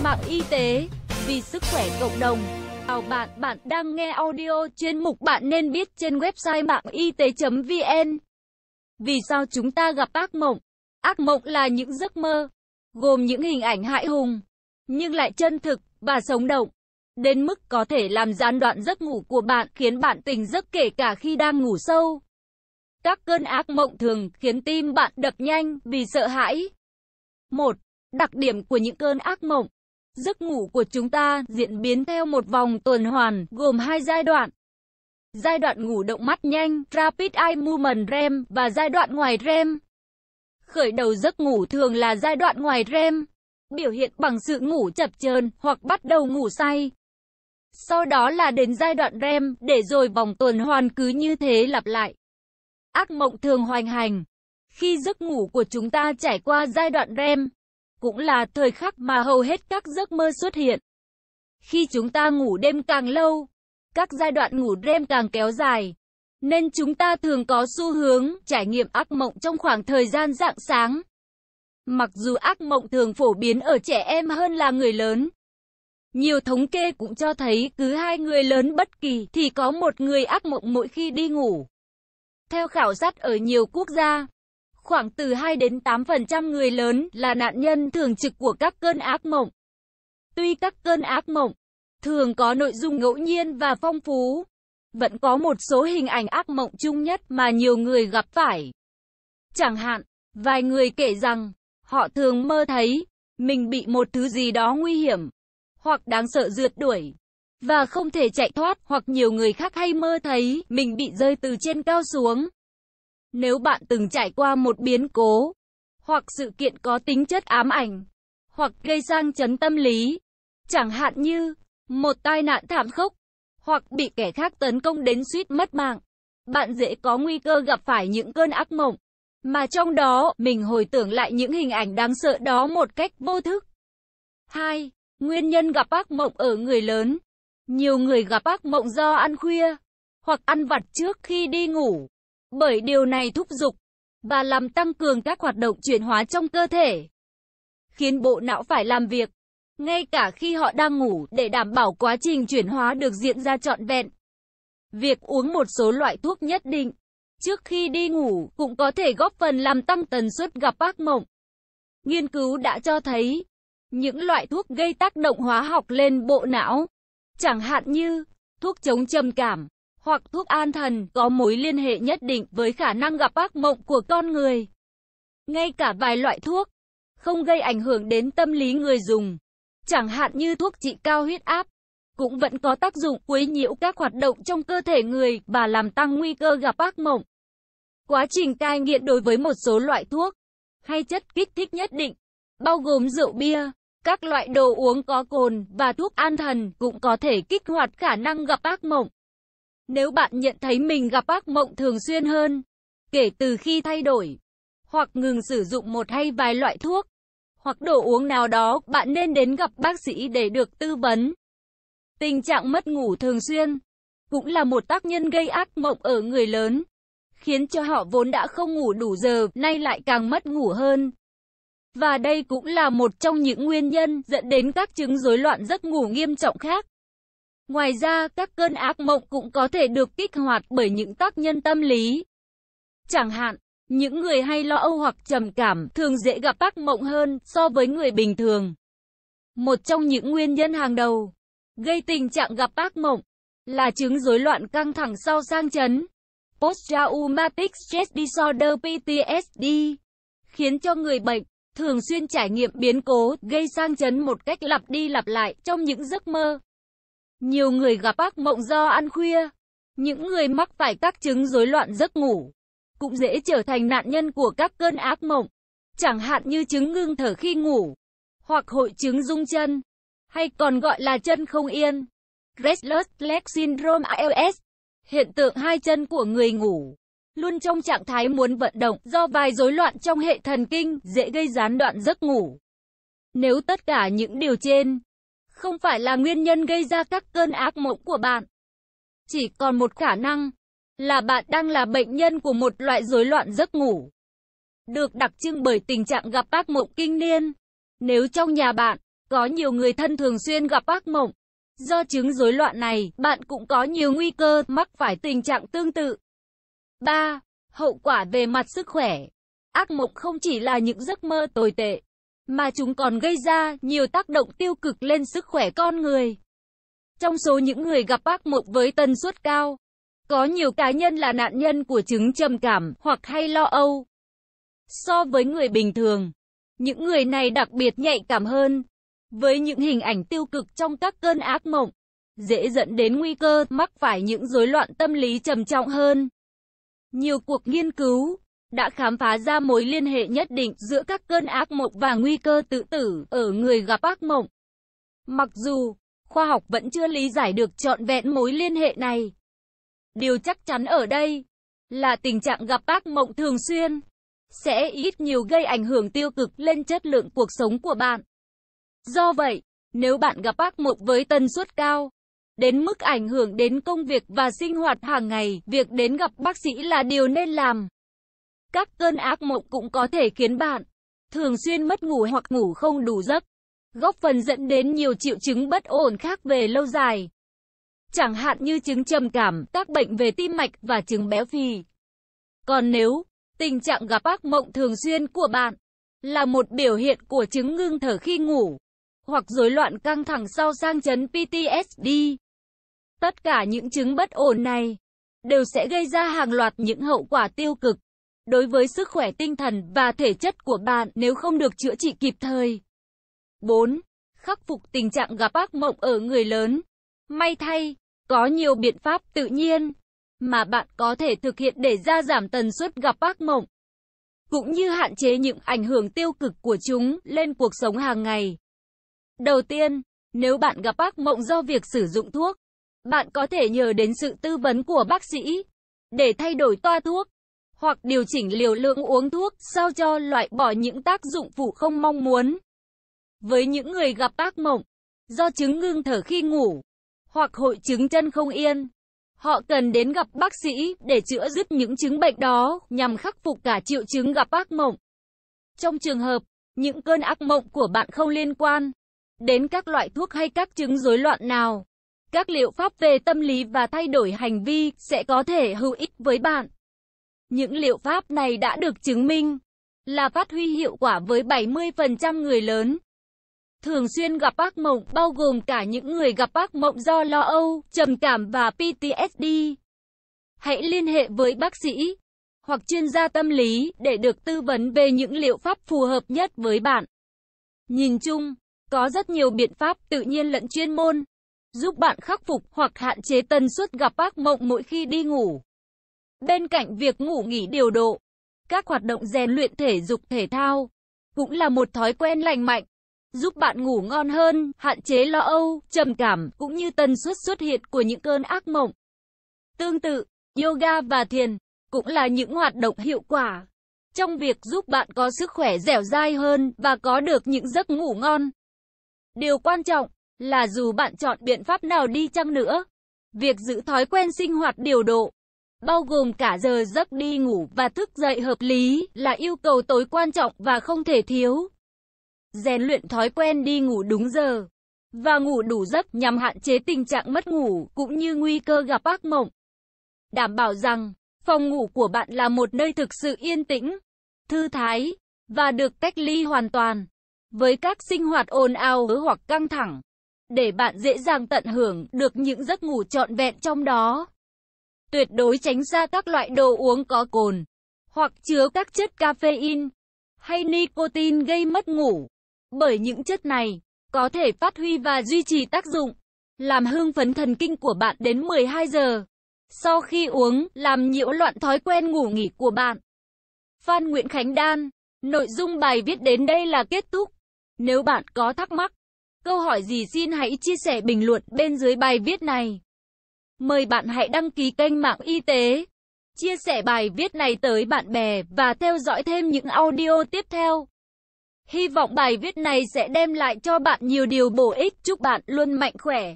mạng y tế, vì sức khỏe cộng đồng. Chào bạn, bạn đang nghe audio chuyên mục Bạn nên biết trên website mạng y tế.vn. Vì sao chúng ta gặp ác mộng? Ác mộng là những giấc mơ, gồm những hình ảnh hãi hùng, nhưng lại chân thực và sống động, đến mức có thể làm gián đoạn giấc ngủ của bạn, khiến bạn tỉnh giấc kể cả khi đang ngủ sâu. Các cơn ác mộng thường khiến tim bạn đập nhanh vì sợ hãi. 1. Đặc điểm của những cơn ác mộng. Giấc ngủ của chúng ta diễn biến theo một vòng tuần hoàn gồm 2 giai đoạn. Giai đoạn ngủ động mắt nhanh, Rapid Eye Movement REM, và giai đoạn ngoài REM. Khởi đầu giấc ngủ thường là giai đoạn ngoài REM, biểu hiện bằng sự ngủ chập chờn hoặc bắt đầu ngủ say. Sau đó là đến giai đoạn REM, để rồi vòng tuần hoàn cứ như thế lặp lại. Ác mộng thường hoành hành khi giấc ngủ của chúng ta trải qua giai đoạn REM, cũng là thời khắc mà hầu hết các giấc mơ xuất hiện. Khi chúng ta ngủ đêm càng lâu, các giai đoạn ngủ REM càng kéo dài, nên chúng ta thường có xu hướng trải nghiệm ác mộng trong khoảng thời gian rạng sáng. Mặc dù ác mộng thường phổ biến ở trẻ em hơn là người lớn, nhiều thống kê cũng cho thấy cứ 2 người lớn bất kỳ thì có 1 người ác mộng mỗi khi đi ngủ. Theo khảo sát ở nhiều quốc gia, khoảng từ 2 đến 8% người lớn là nạn nhân thường trực của các cơn ác mộng. Tuy các cơn ác mộng thường có nội dung ngẫu nhiên và phong phú, vẫn có một số hình ảnh ác mộng chung nhất mà nhiều người gặp phải. Chẳng hạn, vài người kể rằng họ thường mơ thấy mình bị một thứ gì đó nguy hiểm hoặc đáng sợ rượt đuổi và không thể chạy thoát, hoặc nhiều người khác hay mơ thấy mình bị rơi từ trên cao xuống. Nếu bạn từng trải qua một biến cố hoặc sự kiện có tính chất ám ảnh hoặc gây sang chấn tâm lý, chẳng hạn như một tai nạn thảm khốc hoặc bị kẻ khác tấn công đến suýt mất mạng, bạn dễ có nguy cơ gặp phải những cơn ác mộng mà trong đó mình hồi tưởng lại những hình ảnh đáng sợ đó một cách vô thức. 2. Nguyên nhân gặp ác mộng ở người lớn. Nhiều người gặp ác mộng do ăn khuya hoặc ăn vặt trước khi đi ngủ, bởi điều này thúc giục và làm tăng cường các hoạt động chuyển hóa trong cơ thể, khiến bộ não phải làm việc ngay cả khi họ đang ngủ để đảm bảo quá trình chuyển hóa được diễn ra trọn vẹn. Việc uống một số loại thuốc nhất định trước khi đi ngủ cũng có thể góp phần làm tăng tần suất gặp ác mộng. Nghiên cứu đã cho thấy những loại thuốc gây tác động hóa học lên bộ não, chẳng hạn như thuốc chống trầm cảm hoặc thuốc an thần, có mối liên hệ nhất định với khả năng gặp ác mộng của con người. Ngay cả vài loại thuốc không gây ảnh hưởng đến tâm lý người dùng, chẳng hạn như thuốc trị cao huyết áp, cũng vẫn có tác dụng quấy nhiễu các hoạt động trong cơ thể người và làm tăng nguy cơ gặp ác mộng. Quá trình cai nghiện đối với một số loại thuốc hay chất kích thích nhất định, bao gồm rượu bia, các loại đồ uống có cồn và thuốc an thần, cũng có thể kích hoạt khả năng gặp ác mộng. Nếu bạn nhận thấy mình gặp ác mộng thường xuyên hơn kể từ khi thay đổi hoặc ngừng sử dụng một hay vài loại thuốc hoặc đồ uống nào đó, bạn nên đến gặp bác sĩ để được tư vấn. Tình trạng mất ngủ thường xuyên cũng là một tác nhân gây ác mộng ở người lớn, khiến cho họ vốn đã không ngủ đủ giờ, nay lại càng mất ngủ hơn. Và đây cũng là một trong những nguyên nhân dẫn đến các chứng rối loạn giấc ngủ nghiêm trọng khác. Ngoài ra, các cơn ác mộng cũng có thể được kích hoạt bởi những tác nhân tâm lý. Chẳng hạn, những người hay lo âu hoặc trầm cảm thường dễ gặp ác mộng hơn so với người bình thường. Một trong những nguyên nhân hàng đầu gây tình trạng gặp ác mộng là chứng rối loạn căng thẳng sau sang chấn, Post-Traumatic Stress Disorder (PTSD), khiến cho người bệnh thường xuyên trải nghiệm biến cố gây sang chấn một cách lặp đi lặp lại trong những giấc mơ. Nhiều người gặp ác mộng do ăn khuya. Những người mắc phải các chứng rối loạn giấc ngủ cũng dễ trở thành nạn nhân của các cơn ác mộng, chẳng hạn như chứng ngưng thở khi ngủ, hoặc hội chứng rung chân, hay còn gọi là chân không yên, Restless Leg Syndrome (RLS). Hiện tượng hai chân của người ngủ luôn trong trạng thái muốn vận động do vài rối loạn trong hệ thần kinh dễ gây gián đoạn giấc ngủ. Nếu tất cả những điều trên không phải là nguyên nhân gây ra các cơn ác mộng của bạn, chỉ còn một khả năng là bạn đang là bệnh nhân của một loại rối loạn giấc ngủ, được đặc trưng bởi tình trạng gặp ác mộng kinh niên. Nếu trong nhà bạn Có nhiều người thân thường xuyên gặp ác mộng. Do chứng rối loạn này, bạn cũng có nhiều nguy cơ mắc phải tình trạng tương tự. 3. Hậu quả về mặt sức khỏe. Ác mộng không chỉ là những giấc mơ tồi tệ, mà chúng còn gây ra nhiều tác động tiêu cực lên sức khỏe con người. Trong số những người gặp ác mộng với tần suất cao, có nhiều cá nhân là nạn nhân của chứng trầm cảm hoặc hay lo âu. So với người bình thường, những người này đặc biệt nhạy cảm hơn với những hình ảnh tiêu cực trong các cơn ác mộng, dễ dẫn đến nguy cơ mắc phải những rối loạn tâm lý trầm trọng hơn. Nhiều cuộc nghiên cứu đã khám phá ra mối liên hệ nhất định giữa các cơn ác mộng và nguy cơ tự tử ở người gặp ác mộng. Mặc dù khoa học vẫn chưa lý giải được trọn vẹn mối liên hệ này, điều chắc chắn ở đây là tình trạng gặp ác mộng thường xuyên sẽ ít nhiều gây ảnh hưởng tiêu cực lên chất lượng cuộc sống của bạn. Do vậy, nếu bạn gặp ác mộng với tần suất cao, đến mức ảnh hưởng đến công việc và sinh hoạt hàng ngày, việc đến gặp bác sĩ là điều nên làm. Các cơn ác mộng cũng có thể khiến bạn thường xuyên mất ngủ hoặc ngủ không đủ giấc, góp phần dẫn đến nhiều triệu chứng bất ổn khác về lâu dài. Chẳng hạn như chứng trầm cảm, các bệnh về tim mạch và chứng béo phì. Còn nếu tình trạng gặp ác mộng thường xuyên của bạn là một biểu hiện của chứng ngưng thở khi ngủ, hoặc rối loạn căng thẳng sau sang chấn PTSD, tất cả những chứng bất ổn này đều sẽ gây ra hàng loạt những hậu quả tiêu cực đối với sức khỏe tinh thần và thể chất của bạn nếu không được chữa trị kịp thời. 4. Khắc phục tình trạng gặp ác mộng ở người lớn. May thay, có nhiều biện pháp tự nhiên mà bạn có thể thực hiện để gia giảm tần suất gặp ác mộng, cũng như hạn chế những ảnh hưởng tiêu cực của chúng lên cuộc sống hàng ngày. Đầu tiên, nếu bạn gặp ác mộng do việc sử dụng thuốc, bạn có thể nhờ đến sự tư vấn của bác sĩ để thay đổi toa thuốc hoặc điều chỉnh liều lượng uống thuốc sao cho loại bỏ những tác dụng phụ không mong muốn. Với những người gặp ác mộng do chứng ngưng thở khi ngủ hoặc hội chứng chân không yên, họ cần đến gặp bác sĩ để chữa dứt những chứng bệnh đó nhằm khắc phục cả triệu chứng gặp ác mộng. Trong trường hợp những cơn ác mộng của bạn không liên quan đến các loại thuốc hay các chứng rối loạn nào, các liệu pháp về tâm lý và thay đổi hành vi sẽ có thể hữu ích với bạn. Những liệu pháp này đã được chứng minh là phát huy hiệu quả với 70% người lớn thường xuyên gặp ác mộng, bao gồm cả những người gặp ác mộng do lo âu, trầm cảm và PTSD. Hãy liên hệ với bác sĩ hoặc chuyên gia tâm lý để được tư vấn về những liệu pháp phù hợp nhất với bạn. Nhìn chung, có rất nhiều biện pháp tự nhiên lẫn chuyên môn giúp bạn khắc phục hoặc hạn chế tần suất gặp ác mộng mỗi khi đi ngủ. Bên cạnh việc ngủ nghỉ điều độ, các hoạt động rèn luyện thể dục thể thao cũng là một thói quen lành mạnh, giúp bạn ngủ ngon hơn, hạn chế lo âu, trầm cảm cũng như tần suất xuất hiện của những cơn ác mộng. Tương tự, yoga và thiền cũng là những hoạt động hiệu quả trong việc giúp bạn có sức khỏe dẻo dai hơn và có được những giấc ngủ ngon. Điều quan trọng là dù bạn chọn biện pháp nào đi chăng nữa, việc giữ thói quen sinh hoạt điều độ, bao gồm cả giờ giấc đi ngủ và thức dậy hợp lý, là yêu cầu tối quan trọng và không thể thiếu. Rèn luyện thói quen đi ngủ đúng giờ và ngủ đủ giấc nhằm hạn chế tình trạng mất ngủ cũng như nguy cơ gặp ác mộng. Đảm bảo rằng phòng ngủ của bạn là một nơi thực sự yên tĩnh, thư thái và được cách ly hoàn toàn với các sinh hoạt ồn ào hoặc căng thẳng, để bạn dễ dàng tận hưởng được những giấc ngủ trọn vẹn trong đó. Tuyệt đối tránh xa các loại đồ uống có cồn hoặc chứa các chất caffeine hay nicotine gây mất ngủ, bởi những chất này có thể phát huy và duy trì tác dụng làm hưng phấn thần kinh của bạn đến 12 giờ sau khi uống, làm nhiễu loạn thói quen ngủ nghỉ của bạn. Phan Nguyễn Khánh Đan. Nội dung bài viết đến đây là kết thúc. Nếu bạn có thắc mắc, câu hỏi gì xin hãy chia sẻ bình luận bên dưới bài viết này. Mời bạn hãy đăng ký kênh Mạng Y tế, chia sẻ bài viết này tới bạn bè và theo dõi thêm những audio tiếp theo. Hy vọng bài viết này sẽ đem lại cho bạn nhiều điều bổ ích. Chúc bạn luôn mạnh khỏe.